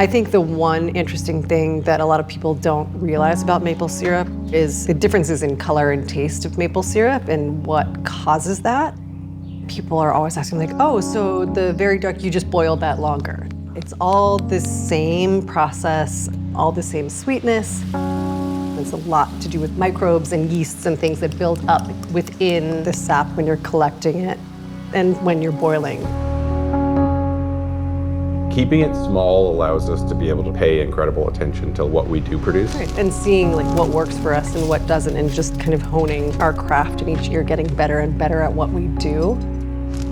I think the one interesting thing that a lot of people don't realize about maple syrup is the differences in color and taste of maple syrup and what causes that. People are always asking like, oh, so the very dark, you just boiled that longer. It's all the same process, all the same sweetness. There's a lot to do with microbes and yeasts and things that build up within the sap when you're collecting it and when you're boiling. Keeping it small allows us to be able to pay incredible attention to what we do produce. Right. And seeing like what works for us and what doesn't, and just kind of honing our craft, and each year getting better and better at what we do.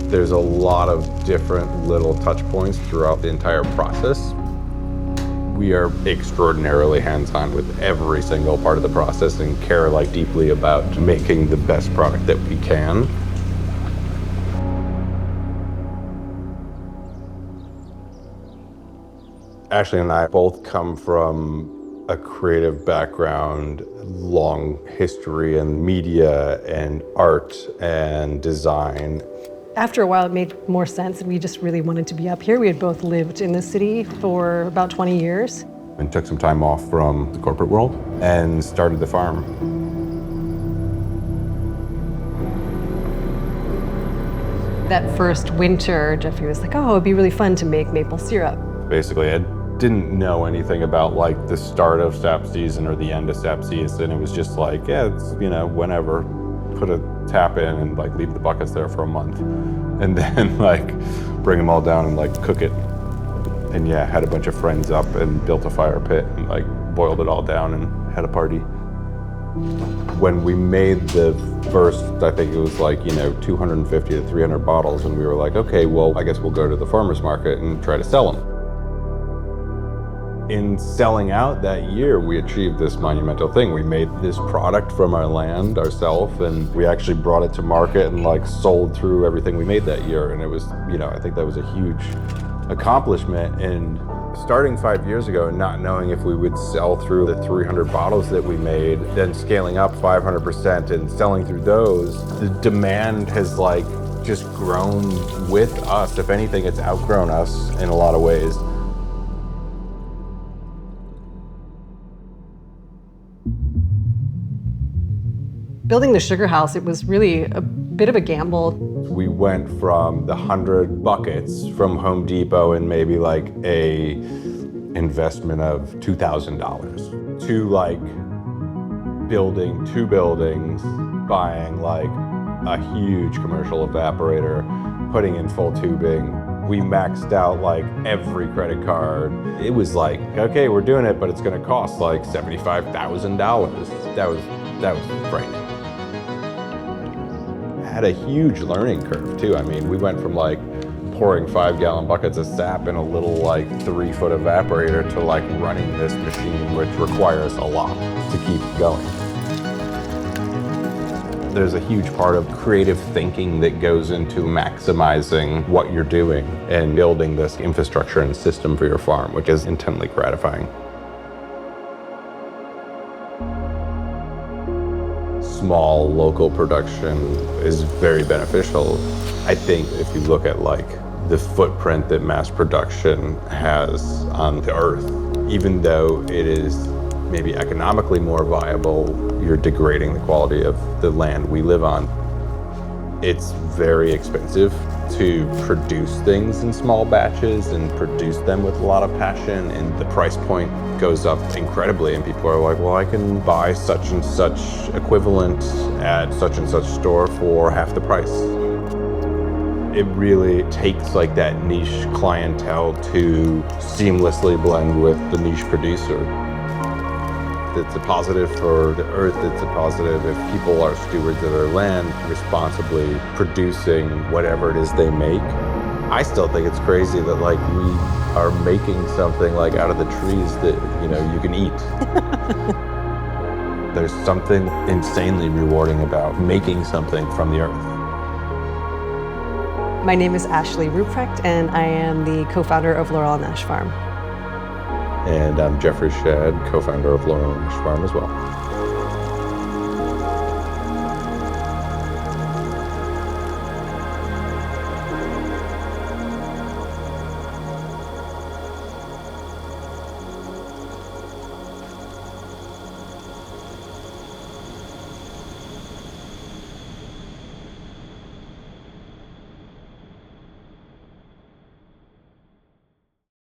There's a lot of different little touch points throughout the entire process. We are extraordinarily hands-on with every single part of the process and care like deeply about making the best product that we can. Ashley and I both come from a creative background, long history in media and art and design. After a while, it made more sense, and we just really wanted to be up here. We had both lived in the city for about 20 years. And took some time off from the corporate world and started the farm. That first winter, Jeffrey was like, oh, it'd be really fun to make maple syrup. Basically, I didn't know anything about like the start of sap season or the end of sap season. It was just like, yeah, it's, you know, whenever. Put a tap in and like leave the buckets there for a month. And then like bring them all down and like cook it. And yeah, had a bunch of friends up and built a fire pit and like boiled it all down and had a party. When we made the first, I think it was like, 250 to 300 bottles, and we were like, okay, well, I guess we'll go to the farmer's market and try to sell them. In selling out that year, we achieved this monumental thing. We made this product from our land ourselves, and we actually brought it to market and like sold through everything we made that year. And it was, I think that was a huge accomplishment. And starting 5 years ago and not knowing if we would sell through the 300 bottles that we made, then scaling up 500% and selling through those, the demand has like just grown with us. If anything, it's outgrown us in a lot of ways. Building the sugar house, it was really a bit of a gamble. We went from the 100 buckets from Home Depot and maybe like a investment of $2,000 to like building 2 buildings, buying like a huge commercial evaporator, putting in full tubing. We maxed out like every credit card. It was like, okay, we're doing it, but it's gonna cost like $75,000. That was frightening. Had a huge learning curve too. I mean, we went from like pouring 5-gallon buckets of sap in a little like 3-foot evaporator to like running this machine, which requires a lot to keep going. There's a huge part of creative thinking that goes into maximizing what you're doing and building this infrastructure and system for your farm, which is intensely gratifying. Small local production is very beneficial. I think if you look at like the footprint that mass production has on the earth, even though it is maybe economically more viable, you're degrading the quality of the land we live on. It's very expensive to produce things in small batches and produce them with a lot of passion, and the price point goes up incredibly, and people are like, well, I can buy such and such equivalent at such and such store for half the price. It really takes like that niche clientele to seamlessly blend with the niche producer. It's a positive for the earth, it's a positive if people are stewards of their land, responsibly producing whatever it is they make. I still think it's crazy that like we are making something like out of the trees that, you can eat. There's something insanely rewarding about making something from the earth. My name is Ashley Ruprecht, and I am the co-founder of Laurel Ash Farm. And I'm Jeffrey Shadd, co-founder of Laurel Ash Farm as well.